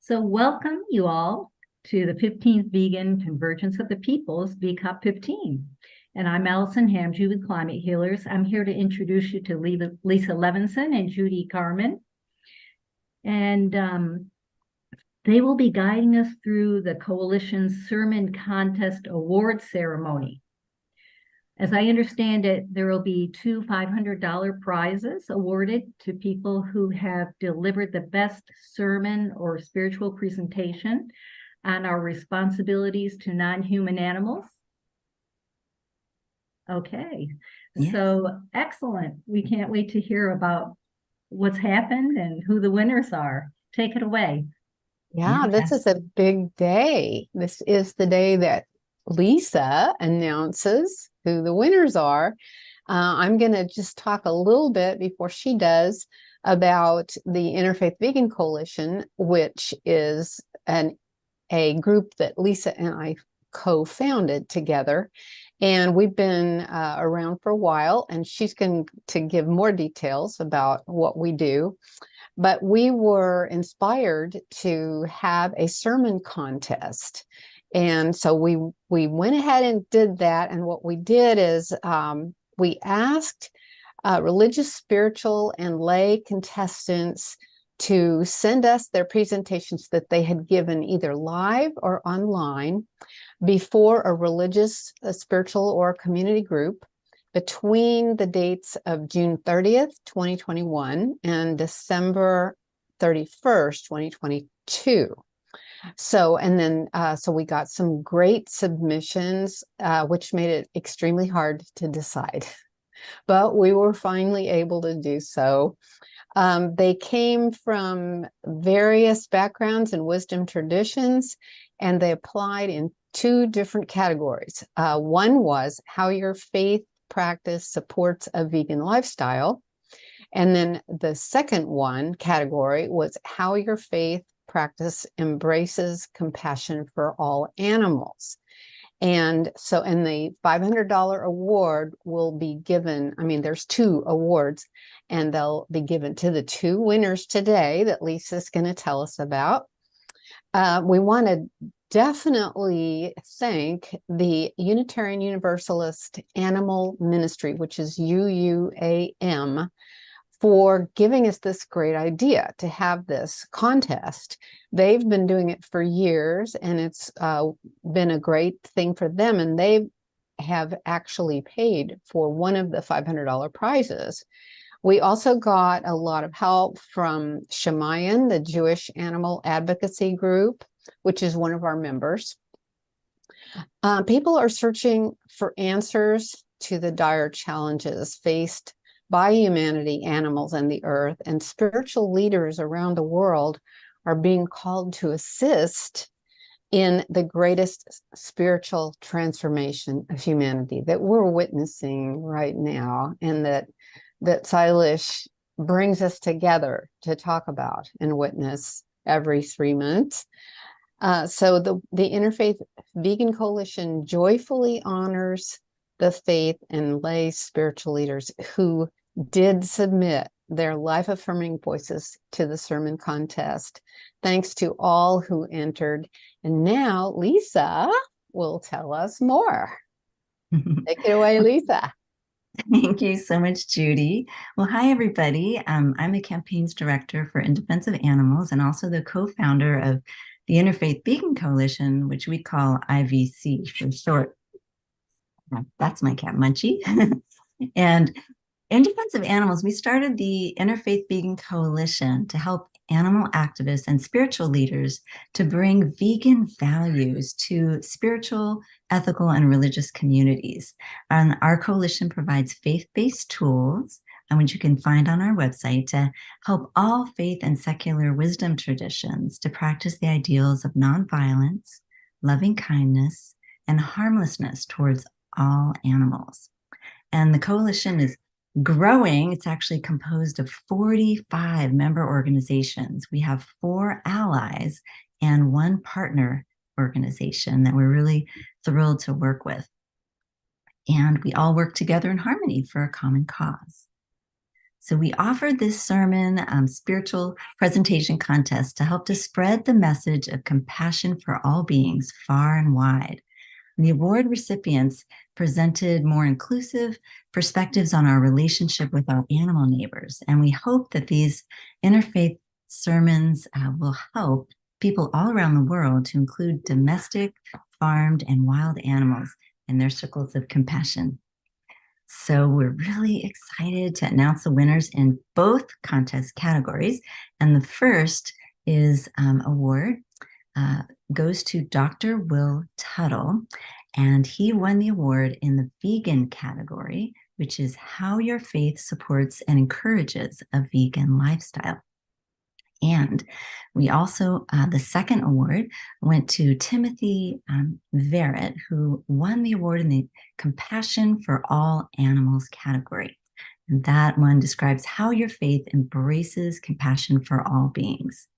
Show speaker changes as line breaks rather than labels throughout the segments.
So welcome you all to the 15th Vegan Convergence of the Peoples, VCOP 15. And I'm Allison Hamju with Climate Healers. I'm here to introduce you to Lisa Levinson and Judy Carmen. And they will be guiding us through the Coalition's Sermon Contest Award Ceremony. As I understand it, there will be two $500 prizes awarded to people who have delivered the best sermon or spiritual presentation on our responsibilities to non-human animals. Okay,
Yes.
So excellent. We can't wait to hear about what's happened and who the winners are. Take it away.
Yeah, this
Yes.
is a big day. This is the day that Lisa announces who the winners are. I'm going to just talk a little bit before she does about the Interfaith Vegan Coalition, which is a group that Lisa and I co-founded together. And we've been around for a while, and she's going to give more details about what we do. But we were inspired to have a sermon contest. And so we went ahead and did that. And what we did is we asked religious, spiritual, and lay contestants to send us their presentations that they had given either live or online before a religious, a spiritual, or a community group between the dates of June 30th, 2021 and December 31st, 2022. So we got some great submissions, which made it extremely hard to decide, but we were finally able to do so. They came from various backgrounds and wisdom traditions, and they applied in two different categories. One was how your faith practice supports a vegan lifestyle. And then the second one category was how your faith practice embraces compassion for all animals. And so, and the $500 award will be given, there's two awards, and they'll be given to the two winners today that Lisa's going to tell us about. We want to definitely thank the Unitarian Universalist Animal Ministry, which is UUAM, for giving us this great idea to have this contest. They've been doing it for years, and it's been a great thing for them, and they have actually paid for one of the $500 prizes. We also got a lot of help from Shemayan, the Jewish Animal Advocacy Group, which is one of our members. People are searching for answers to the dire challenges faced by humanity, animals, and the earth, and spiritual leaders around the world are being called to assist in the greatest spiritual transformation of humanity that we're witnessing right now, and that Silas brings us together to talk about and witness every 3 months. So the Interfaith Vegan Coalition joyfully honors the faith and lay spiritual leaders who did submit their life-affirming voices to the sermon contest. Thanks to all who entered. And now Lisa will tell us more. Take it away, Lisa.
Thank you so much, Judy. Well, hi, everybody. I'm the campaigns director for In Defense of Animals and also the co-founder of the Interfaith Vegan Coalition, which we call IVC for short. That's my cat, Munchie. And in Defense of Animals, we started the Interfaith Vegan Coalition to help animal activists and spiritual leaders to bring vegan values to spiritual, ethical, and religious communities. And our coalition provides faith-based tools, and which you can find on our website, to help all faith and secular wisdom traditions to practice the ideals of nonviolence, loving kindness, and harmlessness towards all animals. And the coalition is growing. It's actually composed of 45 member organizations. We have 4 allies and 1 partner organization that we're really thrilled to work with. And we all work together in harmony for a common cause. So we offered this sermon spiritual presentation contest to help to spread the message of compassion for all beings far and wide. And the award recipients presented more inclusive perspectives on our relationship with our animal neighbors. And we hope that these interfaith sermons will help people all around the world to include domestic, farmed, and wild animals in their circles of compassion. So we're really excited to announce the winners in both contest categories. And the first is award goes to Dr. Will Tuttle, and he won the award in the vegan category, which is how your faith supports and encourages a vegan lifestyle. And we also, the second award went to Timothy Verrett, who won the award in the Compassion for All Animals category. And that one describes how your faith embraces compassion for all beings.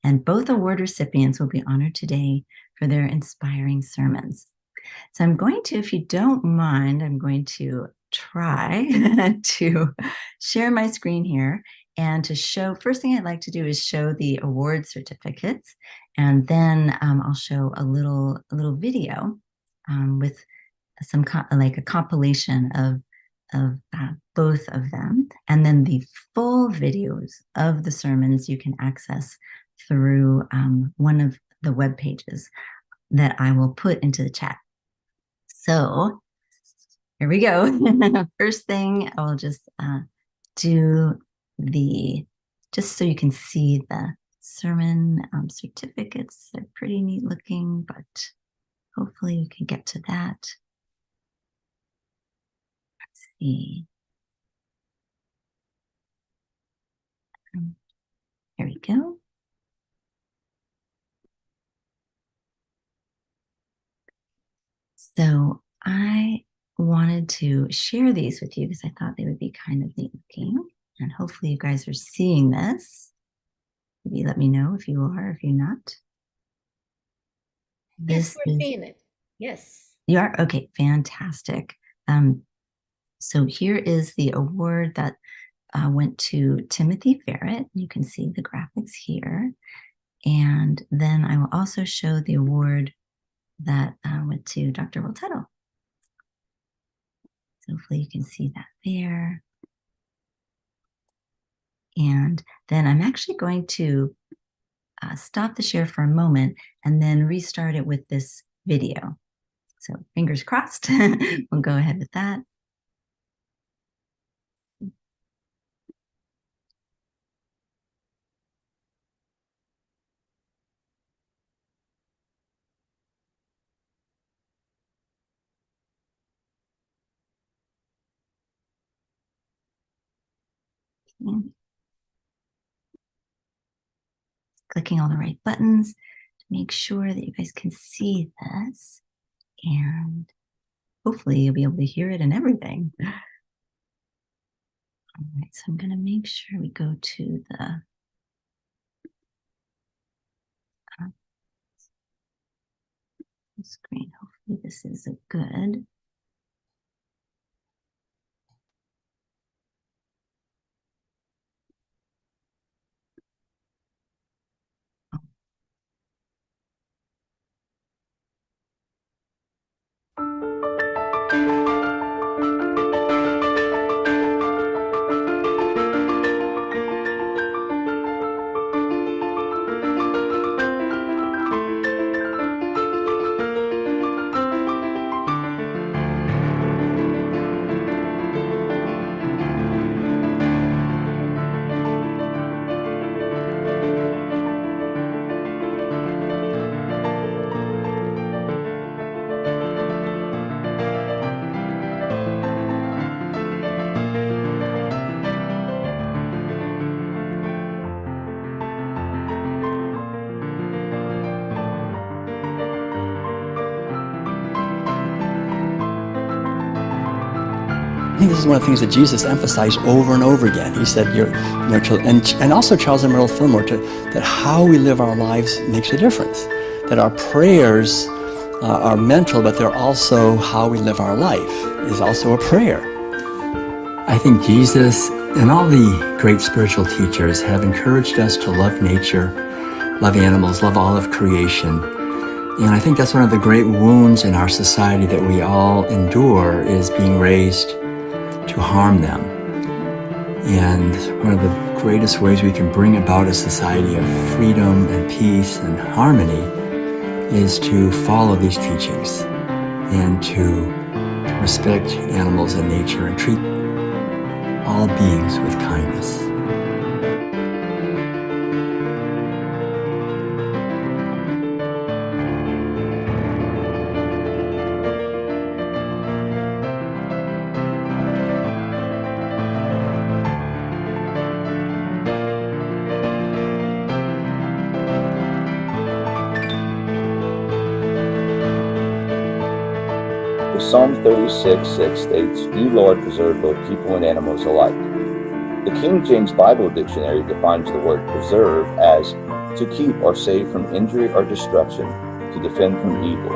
And both award recipients will be honored today for their inspiring sermons. So I'm going to, if you don't mind, I'm going to try to share my screen here and to show, first thing I'd like to do is show the award certificates. And then I'll show a little video with some like a compilation of both of them. And then the full videos of the sermons you can access through one of the web pages that I will put into the chat. So here we go. First thing, I'll just do just so you can see the sermon certificates. They're pretty neat looking, but hopefully you can get to that. Let's see. Here we go. So I wanted to share these with you because I thought they would be kind of neat looking. And hopefully you guys are seeing this. Maybe let me know if you are, if you're not.
Yes, we're seeing it. Yes.
You are? Okay, fantastic. So here is the award that went to Timothy Verrett. You can see the graphics here. And then I will also show the award that went to Dr. Will Tuttle. So hopefully you can see that there. And then I'm actually going to stop the share for a moment and then restart it with this video. So fingers crossed, we'll go ahead with that. Okay. Clicking all the right buttons to make sure that you guys can see this, and hopefully you'll be able to hear it and everything. All right, so I'm going to make sure we go to the screen. Hopefully this is a good.
I think this is one of the things that Jesus emphasized over and over again. He said, and also Charles Emerald Fillmore, that how we live our lives makes a difference. That our prayers are mental, but they're also how we live our life is also a prayer.
I think Jesus
And all the great spiritual teachers have encouraged us to love nature, love animals, love all of creation. And I think that's one of the great wounds in our society that we all endure, is being raised to harm them. And one of the greatest ways we can bring about a society of freedom and peace and harmony is to follow these teachings and to respect animals and nature and treat all beings with kindness.
Psalm 36:6 states, "You, Lord, preserve both people and animals alike." The King James Bible Dictionary defines the word preserve as to keep or save from injury or destruction, to defend from evil.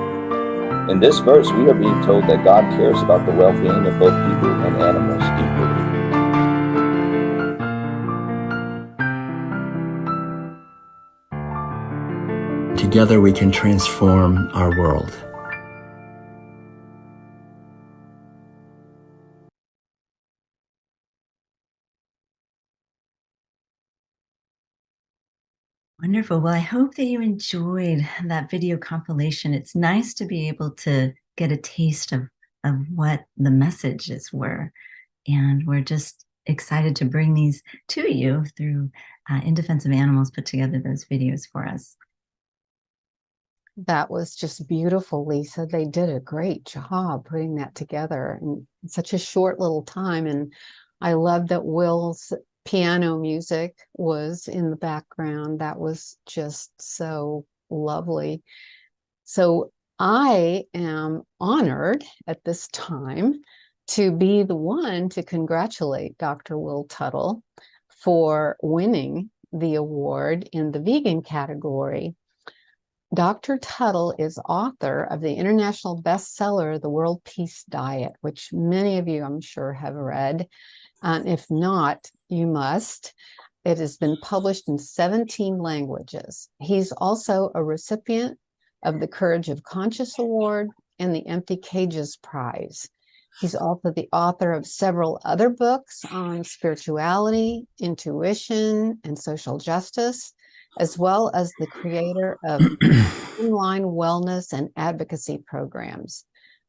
In this verse, we are being told that God cares about the well-being of both people and animals equally.
Together we can transform our world.
Wonderful. Well, I hope that you enjoyed that video compilation. It's nice to be able to get a taste of what the messages were. And we're just excited to bring these to you through In Defense of Animals put together those videos for us.
That was just beautiful, Lisa. They did a great job putting that together in such a short little time. And I love that Will's piano music was in the background. That was just so lovely. So I am honored at this time to be the one to congratulate Dr. Will Tuttle for winning the award in the vegan category. Dr. Tuttle is author of the international bestseller, The World Peace Diet, which many of you, I'm sure, have read. And if not, you must. It has been published in 17 languages. He's also a recipient of the Courage of Conscious Award and the Empty Cages Prize. He's also the author of several other books on spirituality, intuition, and social justice, as well as the creator of online wellness and advocacy programs.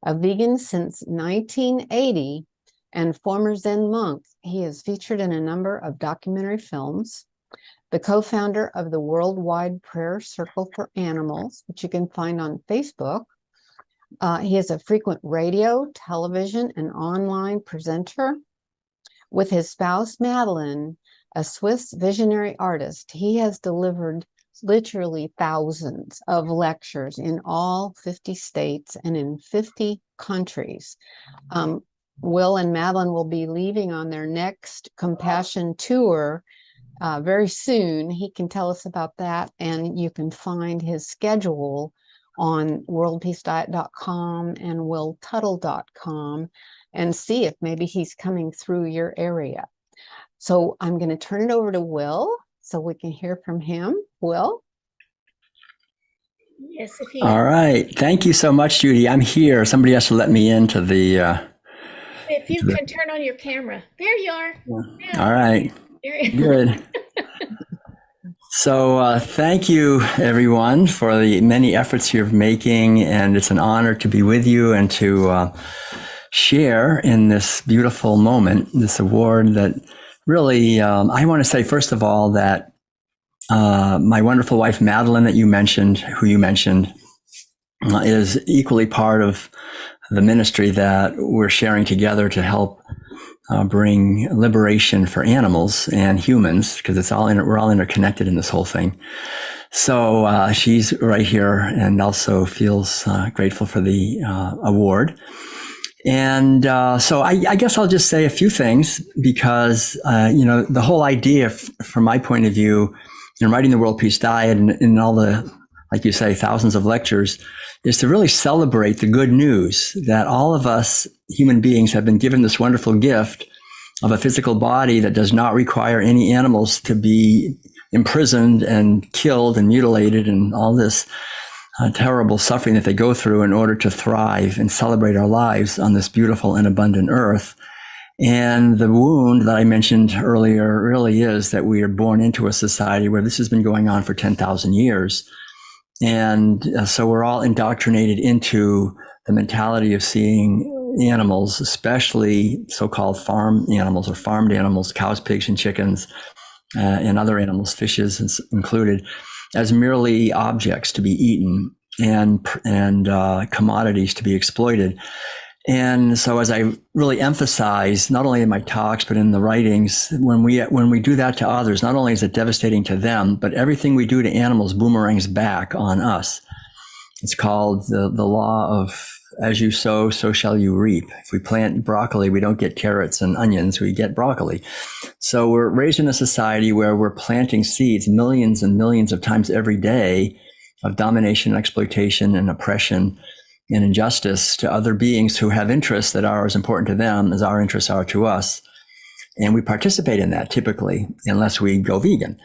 A vegan since 1980 and former Zen monk, he is featured in a number of documentary films, the co-founder of the Worldwide Prayer Circle for Animals, which you can find on Facebook. He is a frequent radio, television, and online presenter. With his spouse, Madeline, a Swiss visionary artist, he has delivered literally thousands of lectures in all 50 states and in 50 countries. Will and Madeline will be leaving on their next Compassion tour very soon. He can tell us about that, and you can find his schedule on worldpeacediet.com and willtuttle.com and see if maybe he's coming through your area. So I'm going to turn it over to Will so we can hear from him. Will?
Yes, if he,
All right. Thank you so much, Judy. I'm here. Somebody has to let me into the...
if you can turn on your camera. There you are. Yeah.
All right. Good. So thank you, everyone, for the many efforts you're making. And it's an honor to be with you and to share in this beautiful moment, this award that really, I want to say, first of all, that my wonderful wife, Madeline, who you mentioned, is equally part of the ministry that we're sharing together to help bring liberation for animals and humans, because we're all interconnected in this whole thing. So she's right here and also feels grateful for the award. And so I guess I'll just say a few things because, the whole idea from my point of view in writing the World Peace Diet and all the, like you say, thousands of lectures, is to really celebrate the good news that all of us human beings have been given this wonderful gift of a physical body that does not require any animals to be imprisoned and killed and mutilated and all this terrible suffering that they go through in order to thrive and celebrate our lives on this beautiful and abundant earth. And the wound that I mentioned earlier really is that we are born into a society where this has been going on for 10,000 years. And so we're all indoctrinated into the mentality of seeing animals, especially so-called farm animals or farmed animals, cows, pigs, and chickens, and other animals, fishes included, as merely objects to be eaten and commodities to be exploited. And so, as I really emphasize, not only in my talks but in the writings, when we do that to others, not only is it devastating to them, but everything we do to animals boomerangs back on us. It's called the law of as you sow, so shall you reap. If we plant broccoli, we don't get carrots and onions, we get broccoli. So we're raised in a society where we're planting seeds millions and millions of times every day of domination, exploitation, and oppression and injustice to other beings who have interests that are as important to them as our interests are to us. And we participate in that typically, unless we go vegan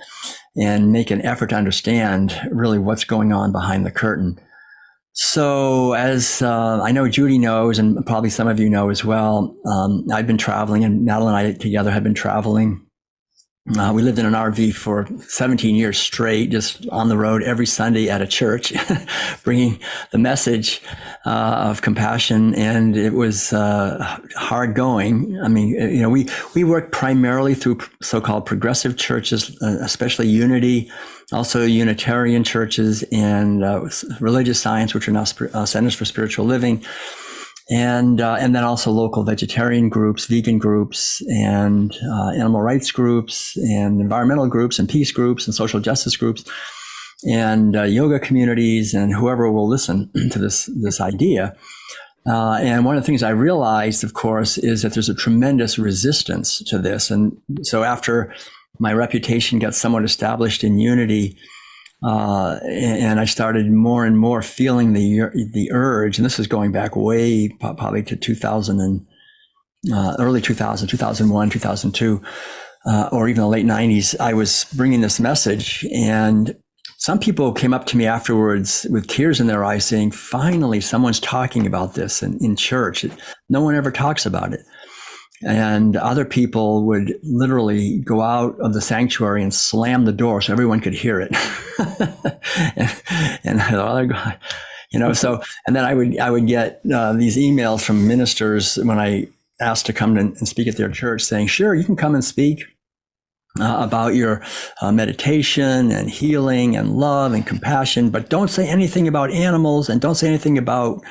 and make an effort to understand really what's going on behind the curtain. So as I know Judy knows, and probably some of you know as well, I've been traveling, and Madeline and I together have been traveling. We lived in an RV for 17 years straight, just on the road every Sunday at a church, bringing the message of compassion. And it was hard going. I mean, you know, we worked primarily through so-called progressive churches, especially Unity, also Unitarian churches, and religious science, which are now centers for spiritual living. And then also local vegetarian groups, vegan groups, and animal rights groups, and environmental groups, and peace groups, and social justice groups, and yoga communities, and whoever will listen to this idea. And one of the things I realized, of course, is that there's a tremendous resistance to this. And so after my reputation got somewhat established in Unity, and I started more and more feeling the urge, and this is going back way probably to 2000 and early 2000, 2001, 2002, or even the late 90s. I was bringing this message, and some people came up to me afterwards with tears in their eyes saying, finally, someone's talking about this in church. No one ever talks about it. And other people would literally go out of the sanctuary and slam the door so everyone could hear it. and you know, so, and then I would get these emails from ministers when I asked to come and speak at their church saying, sure, you can come and speak about your meditation and healing and love and compassion, but don't say anything about animals and don't say anything about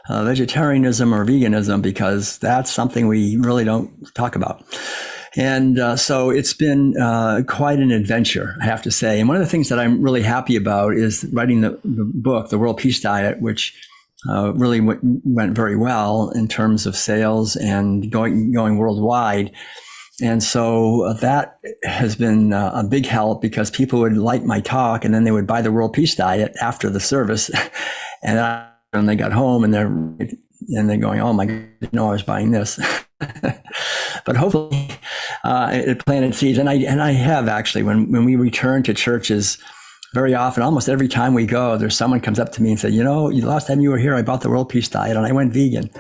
vegetarianism or veganism, because that's something we really don't talk about. And so it's been quite an adventure, I have to say. And one of the things that I'm really happy about is writing the book, The World Peace Diet, which really went very well in terms of sales and going worldwide. And so that has been a big help, because people would like my talk and then they would buy the World Peace Diet after the service. And when they got home and they're going, oh my God, I didn't know I was buying this. But hopefully it planted seeds. And I have actually, when we return to churches, very often, almost every time we go, there's someone comes up to me and said, you know, the last time you were here, I bought the World Peace Diet and I went vegan.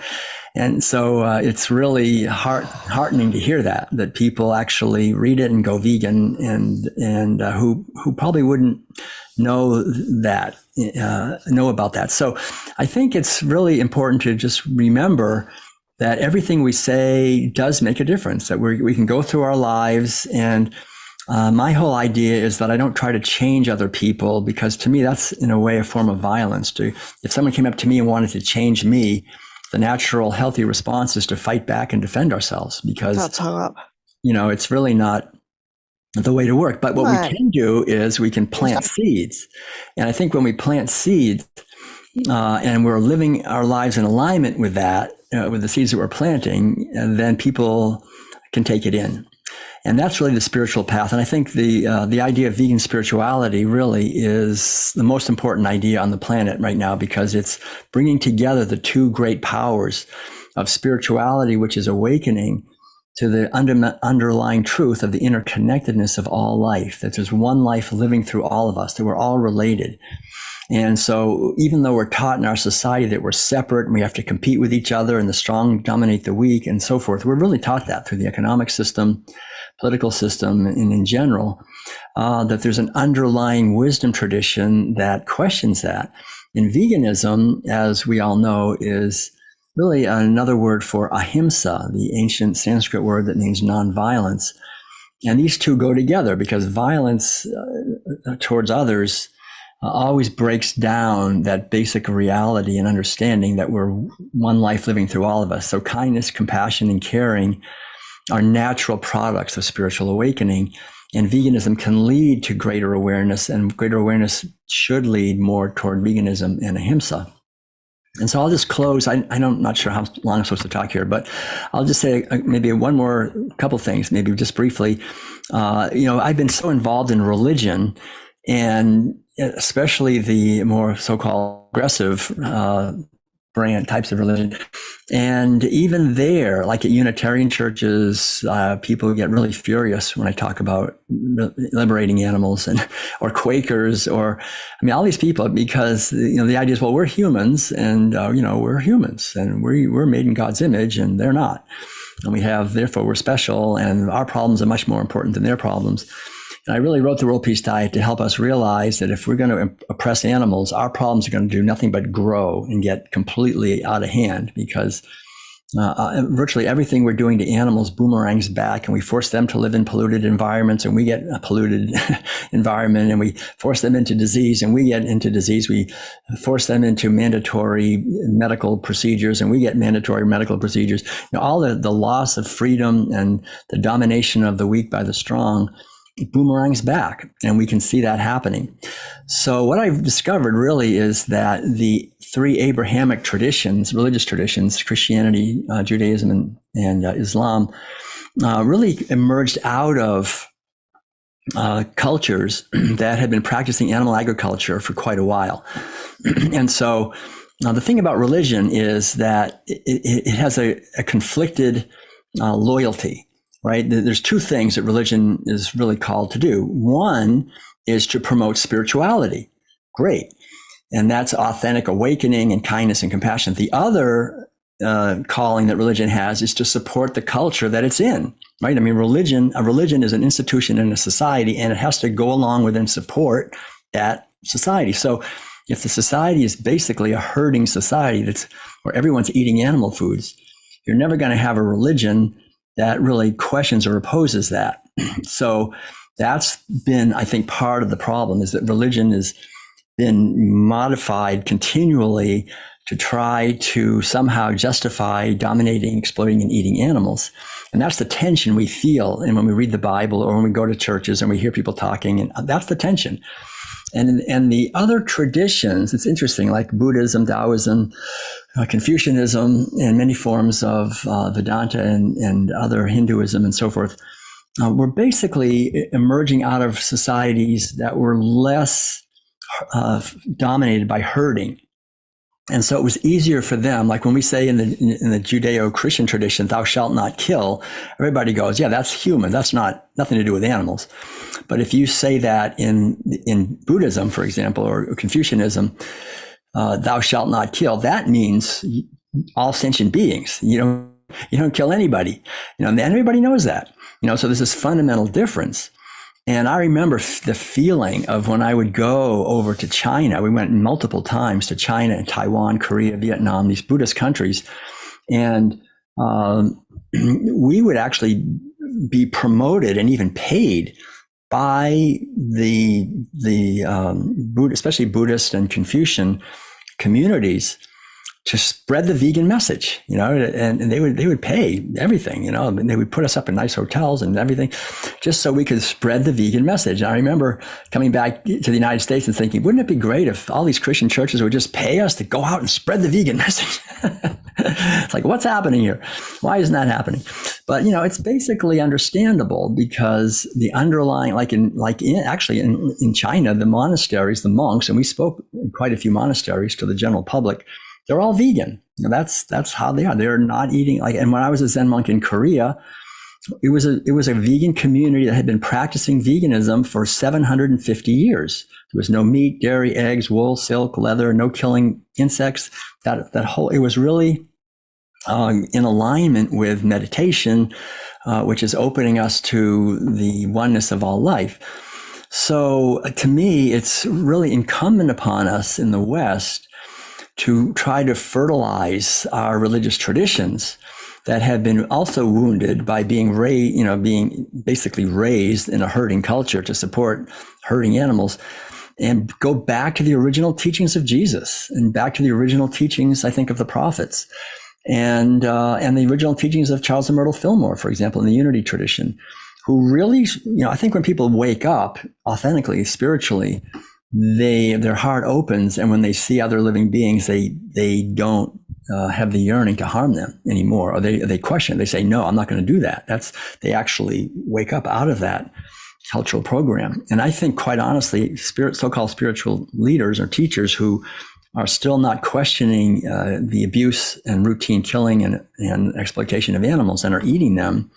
And so it's really heartening to hear that people actually read it and go vegan, and who probably wouldn't know about that. So I think it's really important to just remember that everything we say does make a difference, that we can go through our lives. And my whole idea is that I don't try to change other people, because to me, that's in a way a form of violence. If someone came up to me and wanted to change me, the natural, healthy response is to fight back and defend ourselves, because you know, it's really not the way to work. But what we can do is we can plant seeds. And I think when we plant seeds and we're living our lives in alignment with that, with the seeds that we're planting, then people can take it in. And that's really the spiritual path. And I think the idea of vegan spirituality really is the most important idea on the planet right now, because it's bringing together the two great powers of spirituality, which is awakening, to the underlying truth of the interconnectedness of all life, that there's one life living through all of us, that we're all related. And so even though we're taught in our society that we're separate and we have to compete with each other and the strong dominate the weak and so forth, we're really taught that through the economic system, political system, and in general, that there's an underlying wisdom tradition that questions that. And veganism, as we all know, is really another word for ahimsa, the ancient Sanskrit word that means nonviolence. And these two go together because violence towards others always breaks down that basic reality and understanding that we're one life living through all of us. So kindness, compassion, and caring are natural products of spiritual awakening. And veganism can lead to greater awareness, and greater awareness should lead more toward veganism and ahimsa. And so I'll just close. I'm not sure how long I'm supposed to talk here, but I'll just say maybe one more couple things, maybe just briefly. I've been so involved in religion, and especially the more so-called aggressive brand types of religion. And even there, like at Unitarian churches, people get really furious when I talk about liberating animals, or Quakers, or all these people, because the idea is, well, we're humans, and we're humans, and we're made in God's image, and they're not, and therefore we're special, and our problems are much more important than their problems. And I really wrote the World Peace Diet to help us realize that if we're going to oppress animals, our problems are going to do nothing but grow and get completely out of hand, because virtually everything we're doing to animals boomerangs back, and we force them to live in polluted environments, and we get a polluted environment, and we force them into disease, and we get into disease. We force them into mandatory medical procedures, and we get mandatory medical procedures. All the loss of freedom and the domination of the weak by the strong boomerangs back, and we can see that happening. So what I've discovered really is that the three Abrahamic traditions, religious traditions, Christianity, Judaism, and Islam, really emerged out of cultures that had been practicing animal agriculture for quite a while. And so the thing about religion is that it has a conflicted loyalty. Right? There's two things that religion is really called to do. One is to promote spirituality. Great. And that's authentic awakening and kindness and compassion. The other calling that religion has is to support the culture that it's in. Right? A religion is an institution in a society, and it has to go along with and support that society. So if the society is basically a herding society where everyone's eating animal foods, you're never going to have a religion that really questions or opposes that. So that's been, I think, part of the problem, is that religion has been modified continually to try to somehow justify dominating, exploiting, and eating animals. And that's the tension we feel. And when we read the Bible, or when we go to churches and we hear people talking, and that's the tension. And the other traditions, it's interesting, like Buddhism, Taoism, Confucianism, and many forms of Vedanta and other Hinduism and so forth, were basically emerging out of societies that were less dominated by herding. And so it was easier for them. Like when we say in the Judeo-Christian tradition, thou shalt not kill, everybody goes, yeah, that's human. That's nothing to do with animals. But if you say that in Buddhism, for example, or Confucianism, thou shalt not kill, that means all sentient beings. You don't kill anybody. And everybody knows that. So there's this fundamental difference. And I remember the feeling of when I would go over to China. We went multiple times to China and Taiwan, Korea, Vietnam, these Buddhist countries. And we would actually be promoted and even paid by the especially Buddhist and Confucian communities to spread the vegan message, and they would pay everything, and they would put us up in nice hotels and everything just so we could spread the vegan message. And I remember coming back to the United States and thinking, wouldn't it be great if all these Christian churches would just pay us to go out and spread the vegan message? It's like, what's happening here? Why isn't that happening? But, it's basically understandable, because the underlying, in China, the monasteries, the monks, and we spoke in quite a few monasteries to the general public, they're all vegan. That's how they are. They're not eating and when I was a Zen monk in Korea, it was a vegan community that had been practicing veganism for 750 years. There was no meat, dairy, eggs, wool, silk, leather, no killing insects. It was really in alignment with meditation, which is opening us to the oneness of all life. So to me, it's really incumbent upon us in the West to try to fertilize our religious traditions that have been also wounded by being basically raised in a herding culture to support herding animals, and go back to the original teachings of Jesus and back to the original teachings, I think, of the prophets, and the original teachings of Charles and Myrtle Fillmore, for example, in the Unity tradition, who really, I think when people wake up authentically, spiritually, their heart opens, and when they see other living beings, they don't have the yearning to harm them anymore, or they question it. They say, no, I'm not going to do that. They actually wake up out of that cultural program. And I think, quite honestly, so-called spiritual leaders or teachers who are still not questioning the abuse and routine killing and exploitation of animals and are eating them,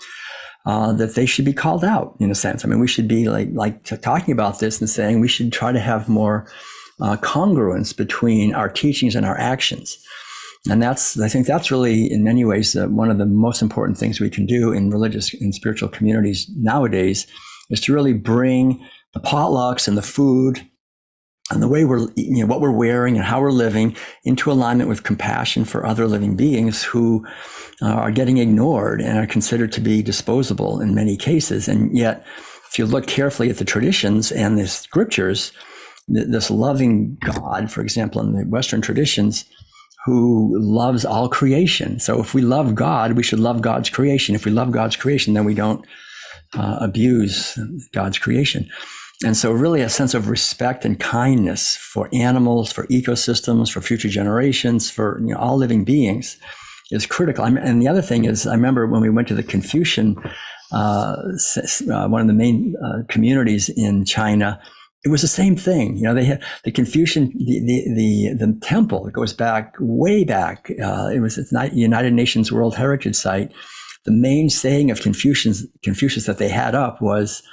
that they should be called out, in a sense. I mean, we should be like talking about this and saying we should try to have more congruence between our teachings and our actions. And I think that's really, in many ways, one of the most important things we can do in religious and spiritual communities nowadays, is to really bring the potlucks and the food and the way what we're wearing and how we're living into alignment with compassion for other living beings who are getting ignored and are considered to be disposable in many cases. And yet, if you look carefully at the traditions and the scriptures, this loving God, for example, in the Western traditions, who loves all creation. So if we love God, we should love God's creation. If we love God's creation, then we don't abuse God's creation. And so really a sense of respect and kindness for animals, for ecosystems, for future generations, for all living beings is critical. And the other thing is, I remember when we went to the Confucian, one of the main communities in China, it was the same thing. They had the Confucian, the temple. It goes back way back. It's not United Nations World Heritage Site. The main saying of Confucius that they had up was,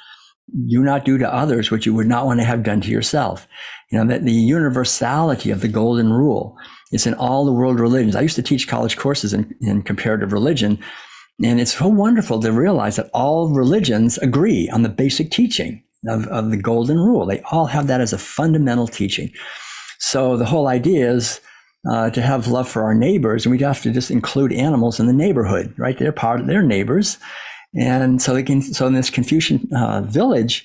"Do not do to others what you would not want to have done to yourself." That the universality of the golden rule is in all the world religions. I used to teach college courses in comparative religion, and it's so wonderful to realize that all religions agree on the basic teaching of the golden rule. They all have that as a fundamental teaching. So the whole idea is to have love for our neighbors, and we have to just include animals in the neighborhood, right? They're part of their neighbors. And so in this Confucian village,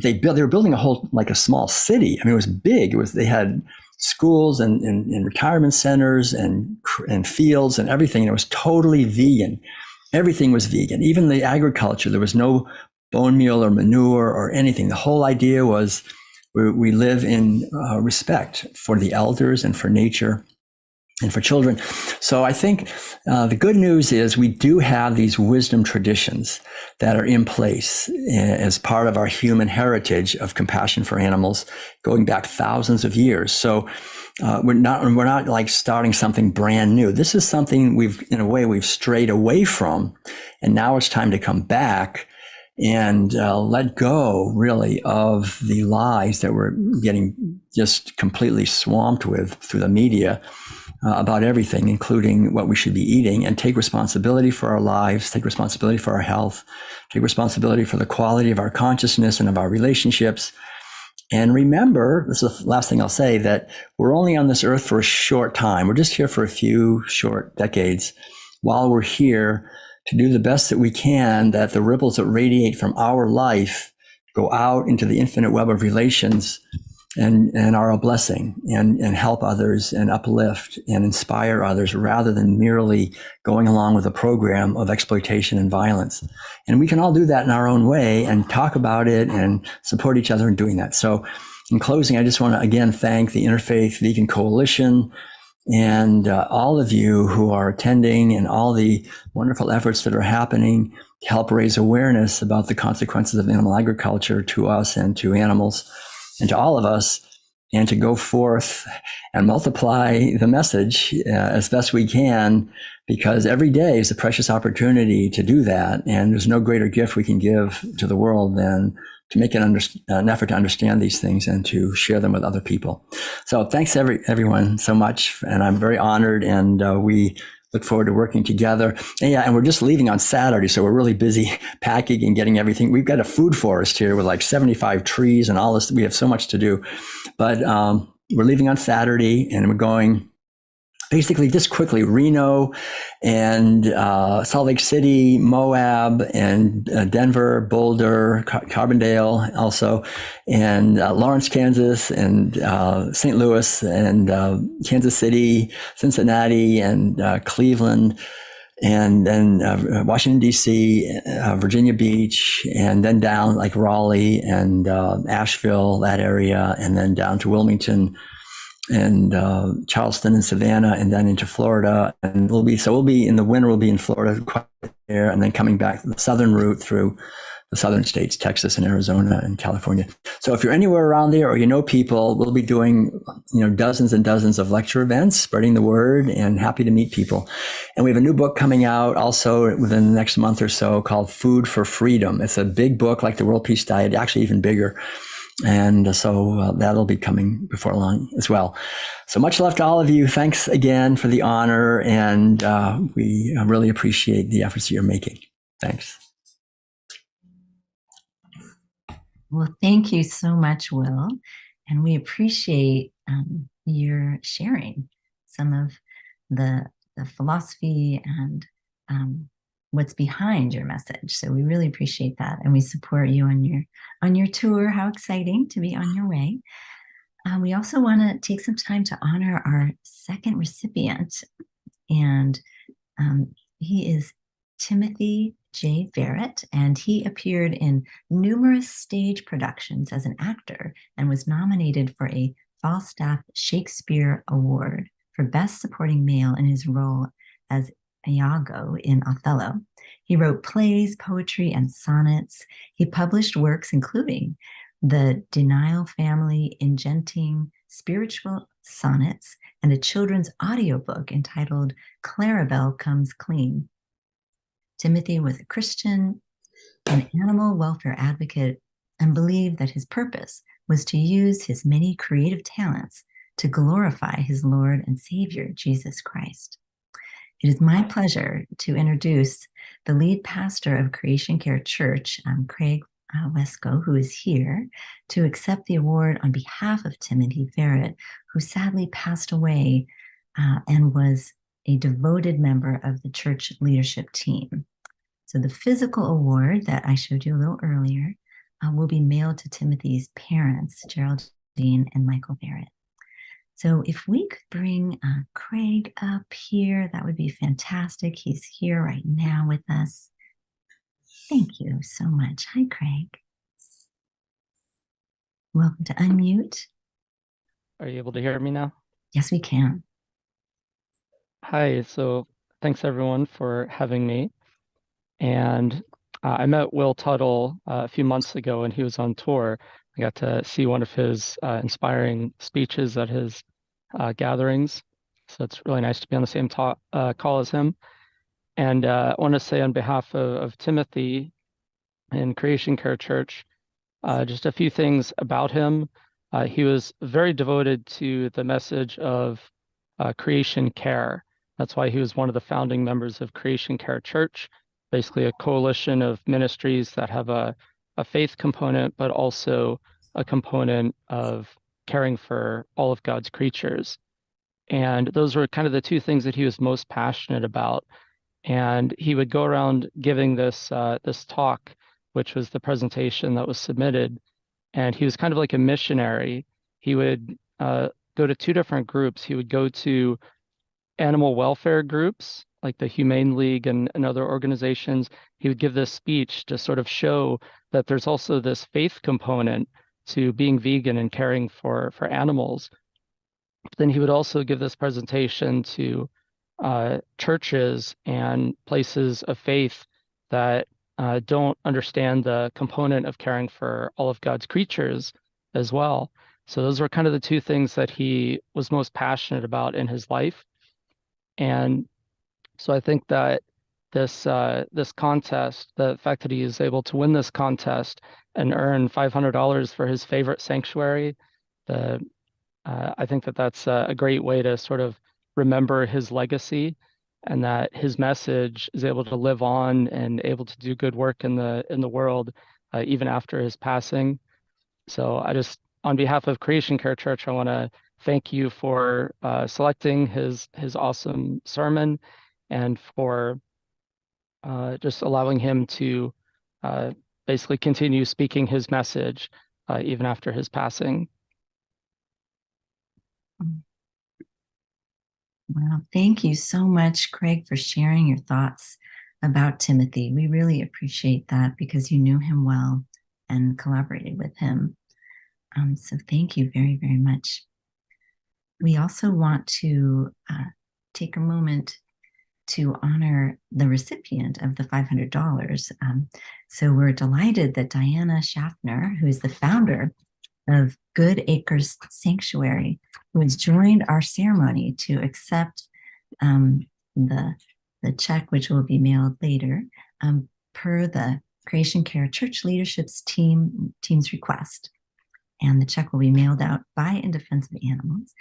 they were building a small city. I mean, it was big. They had schools and retirement centers and fields and everything. And it was totally vegan. Everything was vegan, even the agriculture. There was no bone meal or manure or anything. The whole idea was we live in respect for the elders and for nature and for children. So I think the good news is we do have these wisdom traditions that are in place as part of our human heritage of compassion for animals going back thousands of years. So we're not like starting something brand new. This is something we've strayed away from, and now it's time to come back and let go, really, of the lies that we're getting just completely swamped with through the media about everything, including what we should be eating, and take responsibility for our lives, take responsibility for our health, take responsibility for the quality of our consciousness and of our relationships. And remember, this is the last thing I'll say, that we're only on this earth for a short time. We're just here for a few short decades. While we're here, to do the best that we can, that the ripples that radiate from our life go out into the infinite web of relations and are a blessing and help others and uplift and inspire others, rather than merely going along with a program of exploitation and violence. And we can all do that in our own way and talk about it and support each other in doing that. So in closing, I just want to again thank the Interfaith Vegan Coalition and all of you who are attending, and all the wonderful efforts that are happening to help raise awareness about the consequences of animal agriculture to us and to animals and to all of us. and to go forth and multiply the message as best we can, because every day is a precious opportunity to do that. And there's no greater gift we can give to the world than to make an effort to understand these things and to share them with other people. So thanks everyone so much. And I'm very honored, and we look forward to working together. And we're just leaving on Saturday, so we're really busy packing and getting everything. We've got a food forest here with like 75 trees and all this. We have so much to do. But we're leaving on Saturday, and we're going basically just quickly Reno and Salt Lake City, Moab, and Denver, Boulder, Carbondale also, and Lawrence, Kansas, and St. Louis, and Kansas City, Cincinnati, and Cleveland, and then Washington, D.C., Virginia Beach, and then down like Raleigh and Asheville, that area, and then down to Wilmington and Charleston and Savannah, and then into Florida. And we'll be in the winter, we'll be in Florida quite there, and then coming back the southern route through the southern states, Texas and Arizona and California. So if you're anywhere around there or you know people, we'll be doing dozens and dozens of lecture events, spreading the word, and happy to meet people. And we have a new book coming out also within the next month or so called Food for Freedom. It's a big book like the World Peace Diet, actually even bigger. And so that'll be coming before long as well. So much love to all of you. Thanks again for the honor. And we really appreciate the efforts you're making. Thanks.
Well, thank you so much, Will. And we appreciate your sharing some of the philosophy and what's behind your message. So we really appreciate that, and we support you on your tour. How exciting to be on your way. We also want to take some time to honor our second recipient, and he is Timothy J. Verrett, and he appeared in numerous stage productions as an actor and was nominated for a Falstaff Shakespeare Award for Best Supporting Male in his role as Iago in Othello. He wrote plays, poetry, and sonnets. He published works including the Denial Family Ingenting Spiritual Sonnets and a children's audiobook entitled Clarabelle Comes Clean. Timothy was a Christian, an animal welfare advocate, and believed that his purpose was to use his many creative talents to glorify his Lord and Savior, Jesus Christ. It is my pleasure to introduce the lead pastor of Creation Care Church, Craig Wesco, who is here to accept the award on behalf of Timothy Verrett, who sadly passed away and was a devoted member of the church leadership team. So the physical award that I showed you a little earlier will be mailed to Timothy's parents, Geraldine and Michael Verrett. So if we could bring Craig up here, that would be fantastic. He's here right now with us. Thank you so much. Hi, Craig. Welcome to Unmute.
Are you able to hear me now?
Yes, we can.
Hi, so thanks everyone for having me. And I met Will Tuttle a few months ago when he was on tour. I got to see one of his inspiring speeches at his gatherings. So it's really nice to be on the same call as him. And I want to say on behalf of Timothy and Creation Care Church, just a few things about him. He was very devoted to the message of creation care. That's why he was one of the founding members of Creation Care Church, basically a coalition of ministries that have a faith component, but also a component of caring for all of God's creatures. And those were kind of the two things that he was most passionate about. And he would go around giving this talk, which was the presentation that was submitted. And he was kind of like a missionary. He would go to two different groups. He would go to animal welfare groups, like the Humane League and other organizations. He would give this speech to sort of show that there's also this faith component to being vegan and caring for animals. But then he would also give this presentation to churches and places of faith that don't understand the component of caring for all of God's creatures as well. So those were kind of the two things that he was most passionate about in his life. And so I think that this contest, the fact that he is able to win this contest and earn $500 for his favorite sanctuary, I think that that's a great way to sort of remember his legacy, and that his message is able to live on and able to do good work in the world even after his passing. So I just, on behalf of Creation Care Church, I want to thank you for selecting his awesome sermon, and for just allowing him to basically continue speaking his message even after his passing.
Well, thank you so much, Craig, for sharing your thoughts about Timothy. We really appreciate that, because you knew him well and collaborated with him. So thank you very, very much. We also want to take a moment to honor the recipient of the $500. So we're delighted that Diana Schaffner, who is the founder of Good Acres Sanctuary, who has joined our ceremony to accept the check, which will be mailed later, per the Creation Care Church Leadership's team's request. And the check will be mailed out by In Defense of Animals.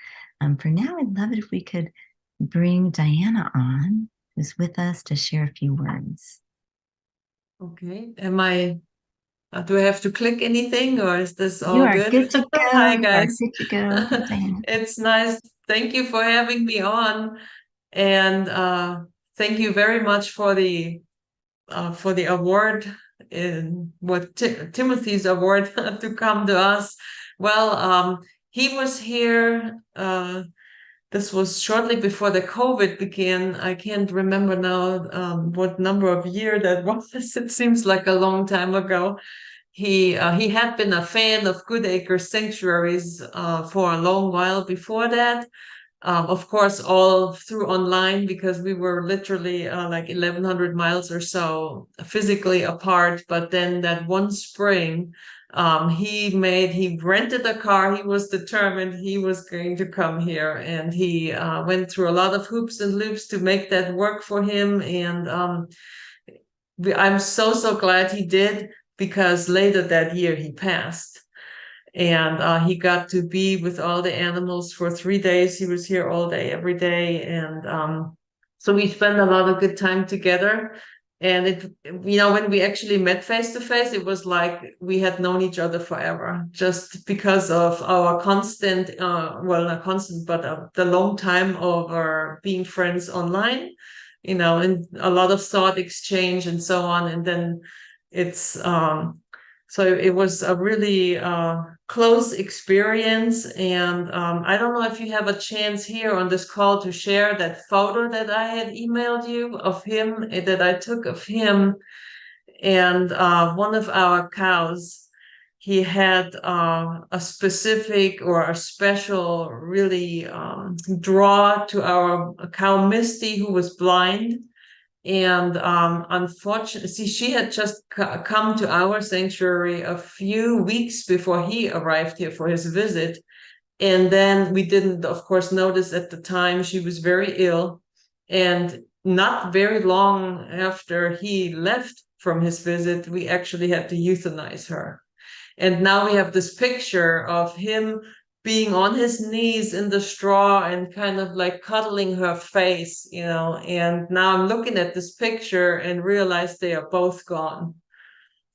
For now, I'd love it if we could bring Diana on, who's with us, to share a few words.
Okay. Do I have to click anything, or is this all
You are
good?
good to go.
Hi,
You are
guys.
good to go. Diana.
It's nice. Thank you for having me on, and thank you very much for the award, in what Timothy's award to come to us. Well, he was here. This was shortly before the COVID began. I can't remember now what number of year that was. It seems like a long time ago. He had been a fan of Good Acres Sanctuaries for a long while before that. Of course, all through online, because we were literally like 1,100 miles or so physically apart. But then that one spring, he rented a car. He was determined he was going to come here, and he went through a lot of hoops and loops to make that work for him. And I'm so glad he did, because later that year he passed. And he got to be with all the animals for 3 days. He was here all day, every day. And so we spent a lot of good time together. And when we actually met face to face, it was like we had known each other forever, just because of our constant, well, not constant, but the long time of our being friends online, and a lot of thought exchange and so on. And then so it was a really close experience. And I don't know if you have a chance here on this call to share that photo that I had emailed you of him, that I took of him and one of our cows. He had a specific or a special really draw to our cow Misty, who was blind. And unfortunately, she had just come to our sanctuary a few weeks before he arrived here for his visit. And then we didn't, of course, notice at the time she was very ill. And not very long after he left from his visit, we actually had to euthanize her. And now we have this picture of him being on his knees in the straw and kind of like cuddling her face, and now I'm looking at this picture and realize they are both gone.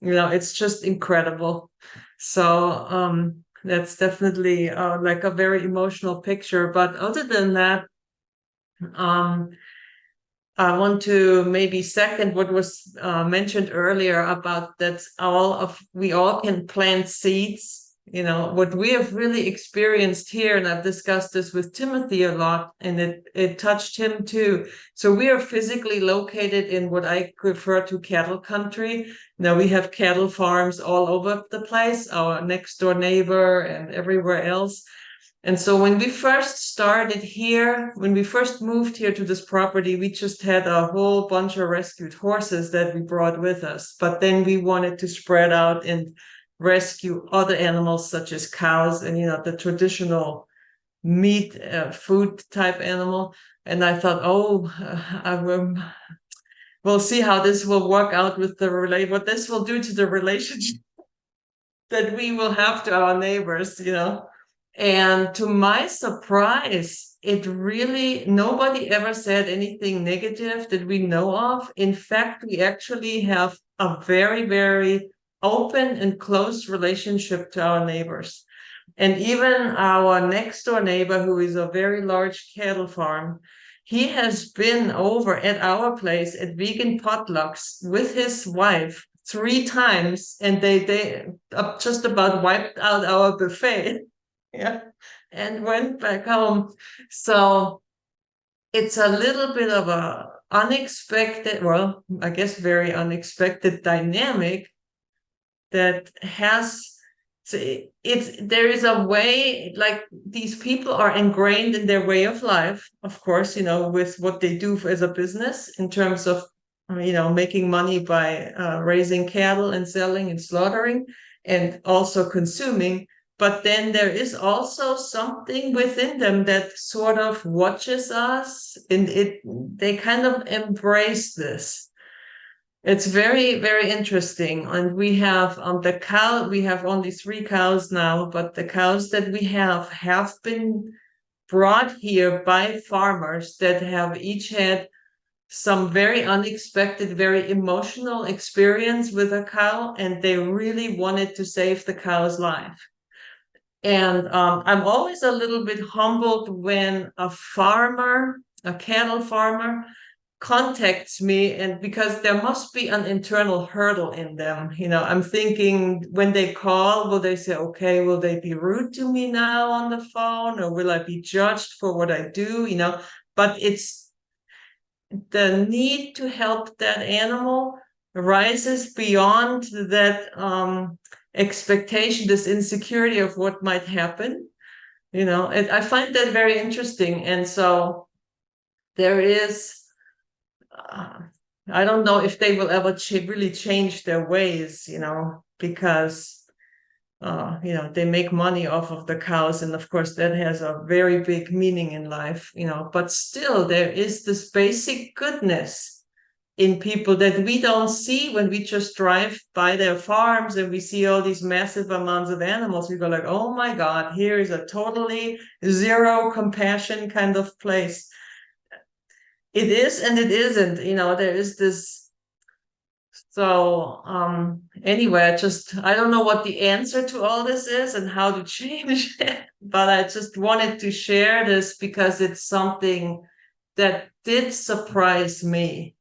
It's just incredible. So that's definitely like a very emotional picture. But other than that, I want to maybe second what was mentioned earlier about that we all can plant seeds. What we have really experienced here, and I've discussed this with Timothy a lot, and it touched him too. So we are physically located in what I refer to cattle country. Now we have cattle farms all over the place, our next door neighbor and everywhere else. And so when we first moved here to this property, we just had a whole bunch of rescued horses that we brought with us. But then we wanted to spread out and rescue other animals such as cows and, the traditional meat food type animal. And I thought, we'll see how this will work out with what this will do to the relationship that we will have to our neighbors, And to my surprise, nobody ever said anything negative that we know of. In fact, we actually have a very, very open and close relationship to our neighbors. And even our next door neighbor, who is a very large cattle farm, he has been over at our place at vegan potlucks with his wife 3 times, and they just about wiped out our buffet. Yeah, and went back home. So it's a little bit of a unexpected, well, I guess very unexpected dynamic that has there is a way, like these people are ingrained in their way of life, of course, with what they do as a business in terms of making money by raising cattle and selling and slaughtering and also consuming. But then there is also something within them that sort of watches us, and they kind of embrace this. It's very, very interesting. And we have we have only 3 cows now, but the cows that we have been brought here by farmers that have each had some very unexpected, very emotional experience with a cow, and they really wanted to save the cow's life. And I'm always a little bit humbled when a cattle farmer, contacts me, and because there must be an internal hurdle in them. I'm thinking when they call, will they say, okay, will they be rude to me now on the phone, or will I be judged for what I do? But it's the need to help that animal rises beyond that expectation, this insecurity of what might happen. I find that very interesting. And so there is, I don't know if they will ever really change their ways, because, they make money off of the cows. And of course, that has a very big meaning in life, but still there is this basic goodness in people that we don't see when we just drive by their farms and we see all these massive amounts of animals. We go like, oh my God, here is a totally zero compassion kind of place. It is and it isn't, there is this. So anyway, I don't know what the answer to all this is and how to change it, but I just wanted to share this because it's something that did surprise me.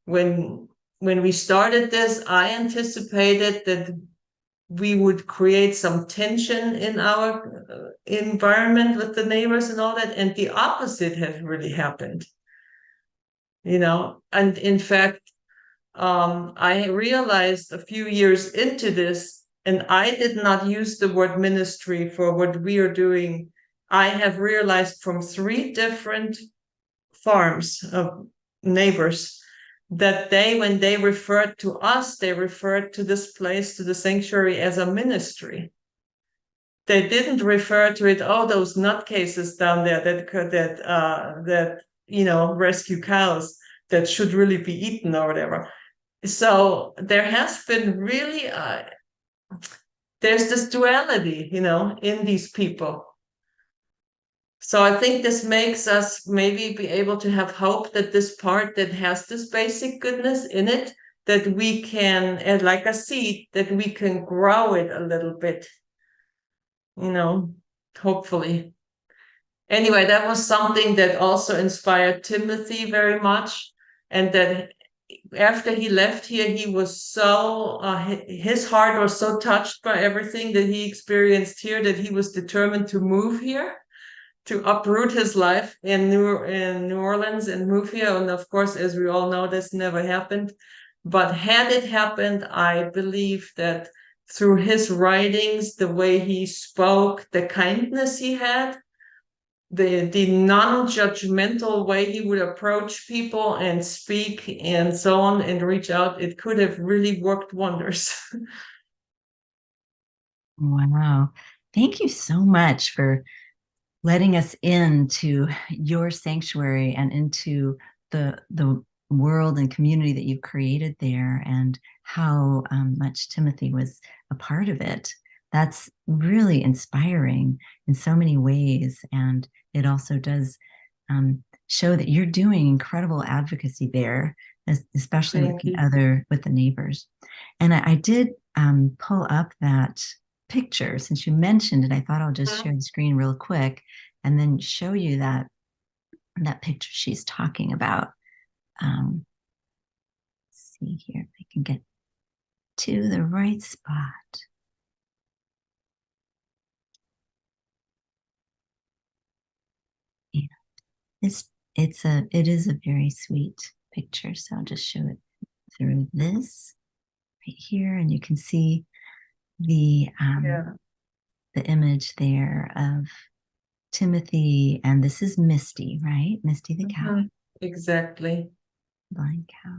When we started this, I anticipated that we would create some tension in our environment with the neighbors and all that, and the opposite has really happened. And in fact, I realized a few years into this, and I did not use the word ministry for what we are doing. I have realized from 3 different farms of neighbors that when they referred to us, they referred to this place, to the sanctuary, as a ministry. They didn't refer to it, those nutcases down there that rescue cows that should really be eaten or whatever. So there has been really, there's this duality, in these people. So I think this makes us maybe be able to have hope that this part that has this basic goodness in it, that we can, like a seed, that we can grow it a little bit, hopefully. Anyway, that was something that also inspired Timothy very much. And that after he left here, he was so, his heart was so touched by everything that he experienced here that he was determined to move here, to uproot his life in New Orleans and move here. And of course, as we all know, this never happened. But had it happened, I believe that through his writings, the way he spoke, the kindness he had, the non-judgmental way he would approach people and speak and so on and reach out, it could have really worked wonders.
Wow. Thank you so much for letting us into your sanctuary and into the world and community that you've created there, and how much Timothy was a part of it. That's really inspiring in so many ways, and it also does show that you're doing incredible advocacy there, especially with
Thank
the
you.
with the neighbors. And I did pull up that picture since you mentioned it. I thought I'll just share the screen real quick and then show you that picture she's talking about. See here if I can get to the right spot. Yeah, it is a very sweet picture. So I'll just show it through this right here, and you can see the
Yeah.
the image there of Timothy, and this is Misty, right? Misty the cow,
Exactly.
blind cow.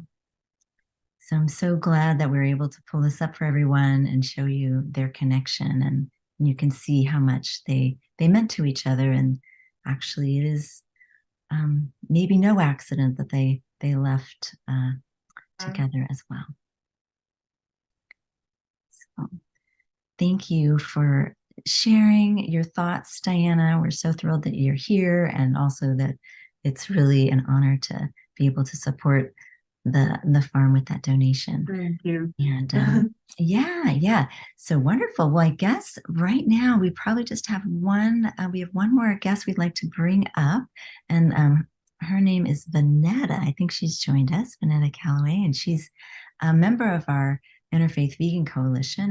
So I'm so glad that we're able to pull this up for everyone and show you their connection, and you can see how much they meant to each other. And actually, it is maybe no accident that they left together as well. So thank you for sharing your thoughts, Diana. We're so thrilled that you're here, and also that it's really an honor to be able to support the farm with that donation.
Thank you.
And yeah. So wonderful. Well, I guess right now we probably just have we have one more guest we'd like to bring up. And her name is Vanetta. I think she's joined us, Vanetta Calloway, and she's a member of our Interfaith Vegan Coalition,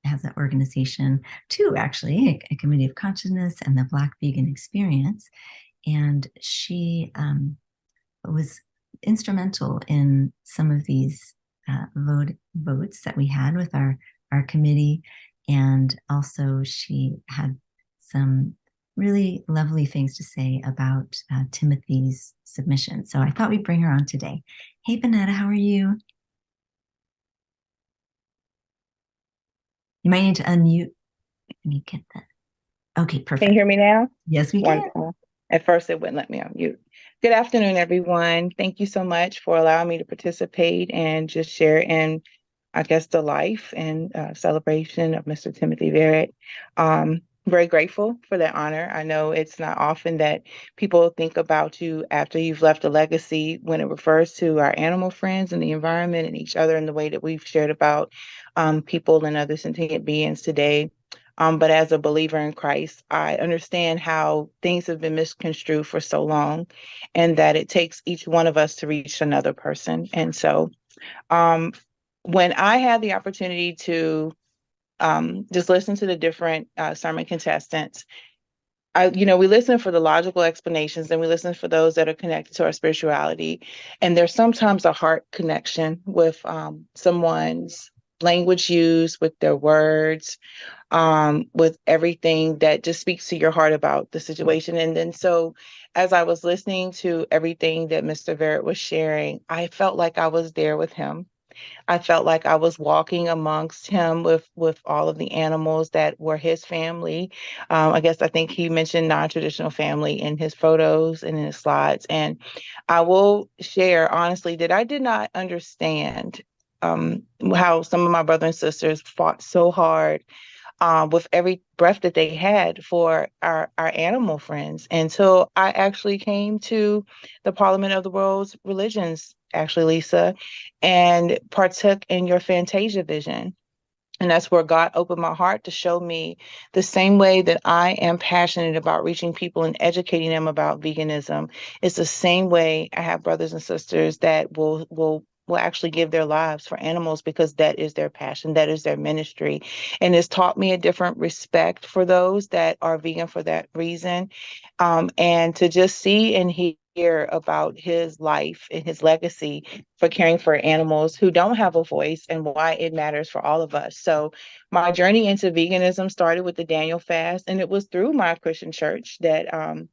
has an organization too, actually, a Committee of Consciousness and the Black Vegan Experience. And she was instrumental in some of these votes that we had with our committee. And also she had some really lovely things to say about Timothy's submission. So I thought we'd bring her on today. Hey, Vanetta, how are you? You might need to unmute. Let me get that. Okay, perfect.
Can you hear me now?
Yes, we can.
Wonderful. At first, it wouldn't let me unmute. Good afternoon, everyone. Thank you so much for allowing me to participate and just share in, I guess, the life and celebration of Mr. Timothy Verrett. Very grateful for that honor. I know it's not often that people think about you after you've left a legacy when it refers to our animal friends and the environment and each other in the way that we've shared about people and other sentient beings today. But as a believer in Christ, I understand how things have been misconstrued for so long, and that it takes each one of us to reach another person. And so when I had the opportunity to just listen to the different sermon contestants, we listen for the logical explanations, and we listen for those that are connected to our spirituality. And there's sometimes a heart connection with someone's language used, with their words, with everything that just speaks to your heart about the situation. And then so as I was listening to everything that Mr. Verrett was sharing, I felt like I was there with him. I felt like I was walking amongst him with all of the animals that were his family. I think he mentioned non-traditional family in his photos and in his slides. And I will share honestly that I did not understand how some of my brothers and sisters fought so hard with every breath that they had for our animal friends, until I actually came to the Parliament of the World's Religions, actually, Lisa, and partook in your Fantasia vision. And that's where God opened my heart to show me the same way that I am passionate about reaching people and educating them about veganism. It's the same way I have brothers and sisters that will actually give their lives for animals, because that is their passion, that is their ministry. And it's taught me a different respect for those that are vegan for that reason. And to just see and hear about his life and his legacy for caring for animals who don't have a voice, and why it matters for all of us. So my journey into veganism started with the Daniel fast, and it was through my Christian church that I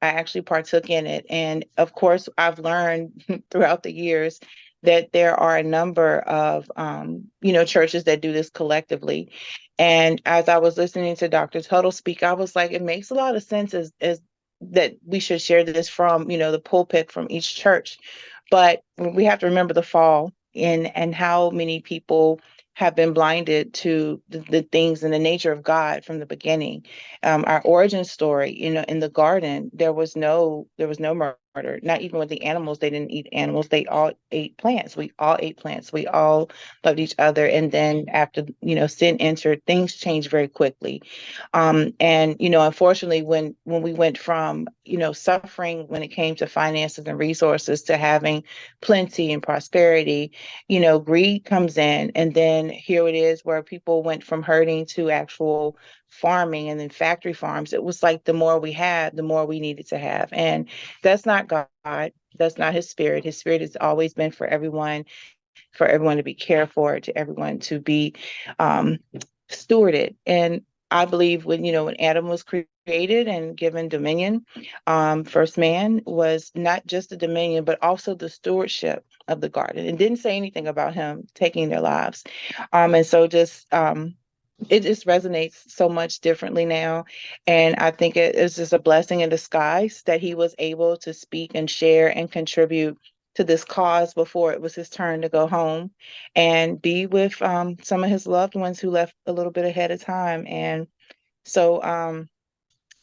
actually partook in it. And of course, I've learned throughout the years that there are a number of churches that do this collectively. And as I was listening to Dr. Tuttle speak, I was like, it makes a lot of sense as that we should share this from, you know, the pulpit from each church. But we have to remember the fall and how many people have been blinded to the things and the nature of God from the beginning. Our origin story, you know, in the garden, there was no murder. Not even with the animals, they didn't eat animals. They all ate plants. We all ate plants. We all loved each other. And then after, you know, sin entered, things changed very quickly. And, you know, unfortunately, when we went from, you know, suffering when it came to finances and resources to having plenty and prosperity, you know, greed comes in. And then here it is where people went from herding to actual farming and then factory farms. It was like the more we had, the more we needed to have. And that's not God. That's not his spirit. His spirit has always been for everyone to be cared for, to everyone to be stewarded. And I believe when, you know, when Adam was created and given dominion, first man was not just the dominion, but also the stewardship of the garden. It didn't say anything about him taking their lives. And so just it just resonates so much differently now. And I think it is just a blessing in disguise that he was able to speak and share and contribute to this cause before it was his turn to go home and be with some of his loved ones who left a little bit ahead of time. And so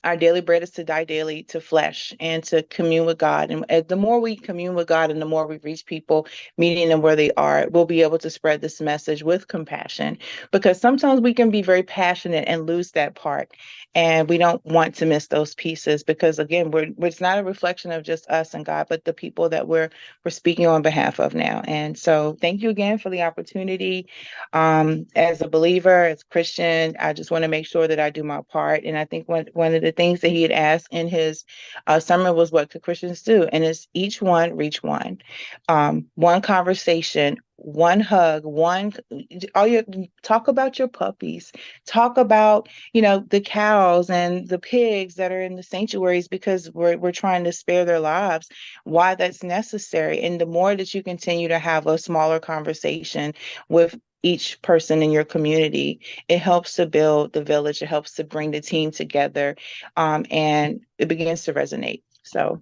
our daily bread is to die daily to flesh and to commune with God. And the more we commune with God and the more we reach people, meeting them where they are, we'll be able to spread this message with compassion, because sometimes we can be very passionate and lose that part. And we don't want to miss those pieces because, again, it's not a reflection of just us and God, but the people that we're speaking on behalf of now. And so thank you again for the opportunity. As a believer, as a Christian, I just want to make sure that I do my part. And I think one of the things that he had asked in his sermon was, what could Christians do? And it's each one reach one. One conversation, one hug, talk about your puppies, talk about, you know, the cows and the pigs that are in the sanctuaries because we're trying to spare their lives, why that's necessary. And the more that you continue to have a smaller conversation with each person in your community, it helps to build the village, it helps to bring the team together, and it begins to resonate. So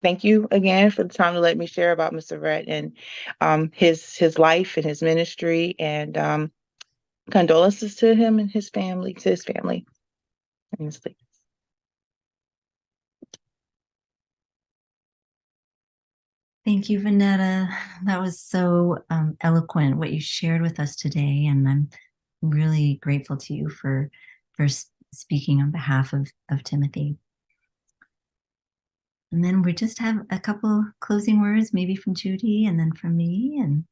thank you again for the time to let me share about Mr. Rhett and his life and his ministry, and condolences to him and his family, honestly.
Thank you, Vanetta. That was so eloquent what you shared with us today, and I'm really grateful to you for speaking on behalf of Timothy. And then we just have a couple closing words, maybe from Judy and then from me. And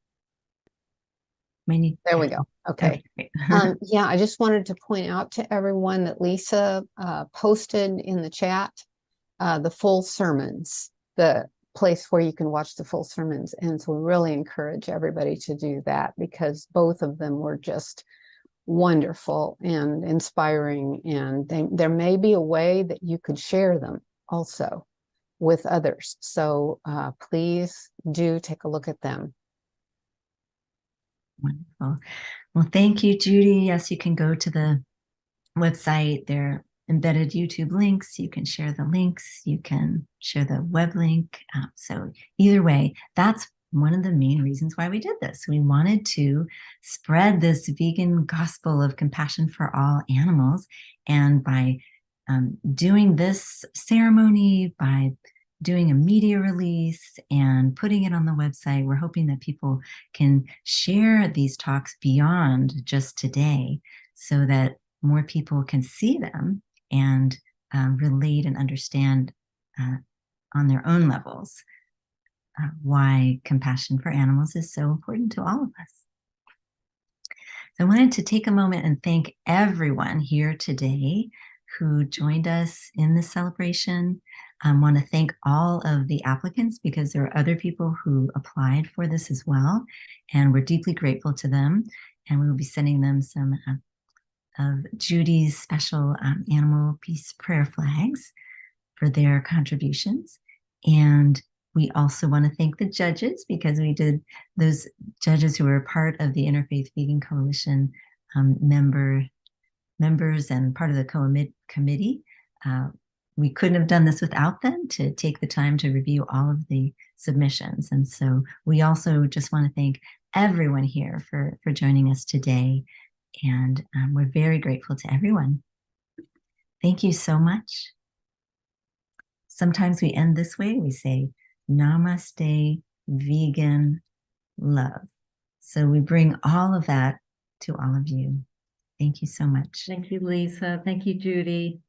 there we go. Okay. Yeah, I just wanted to point out to everyone that Lisa posted in the chat the full sermons, the place where you can watch the full sermons. And so we really encourage everybody to do that because both of them were just wonderful and inspiring. And there may be a way that you could share them also with others. So please do take a look at them.
Wonderful. Well, thank you, Judy. Yes, you can go to the website. There are embedded YouTube links. You can share the links. You can share the web link. So either way, that's one of the main reasons why we did this. We wanted to spread this vegan gospel of compassion for all animals. And by doing this ceremony, by doing a media release and putting it on the website, we're hoping that people can share these talks beyond just today so that more people can see them and relate and understand on their own levels why compassion for animals is so important to all of us. So I wanted to take a moment and thank everyone here today who joined us in this celebration. I want to thank all of the applicants because there are other people who applied for this as well, and we're deeply grateful to them. And we will be sending them some of Judy's special animal peace prayer flags for their contributions. And we also want to thank the judges because we did, those judges who were part of the Interfaith Vegan Coalition members and part of the committee. We couldn't have done this without them to take the time to review all of the submissions. And so we also just want to thank everyone here for joining us today. And we're very grateful to everyone. Thank you so much. Sometimes we end this way. We say, Namaste, vegan love. So we bring all of that to all of you. Thank you so much.
Thank you, Lisa. Thank you, Judy.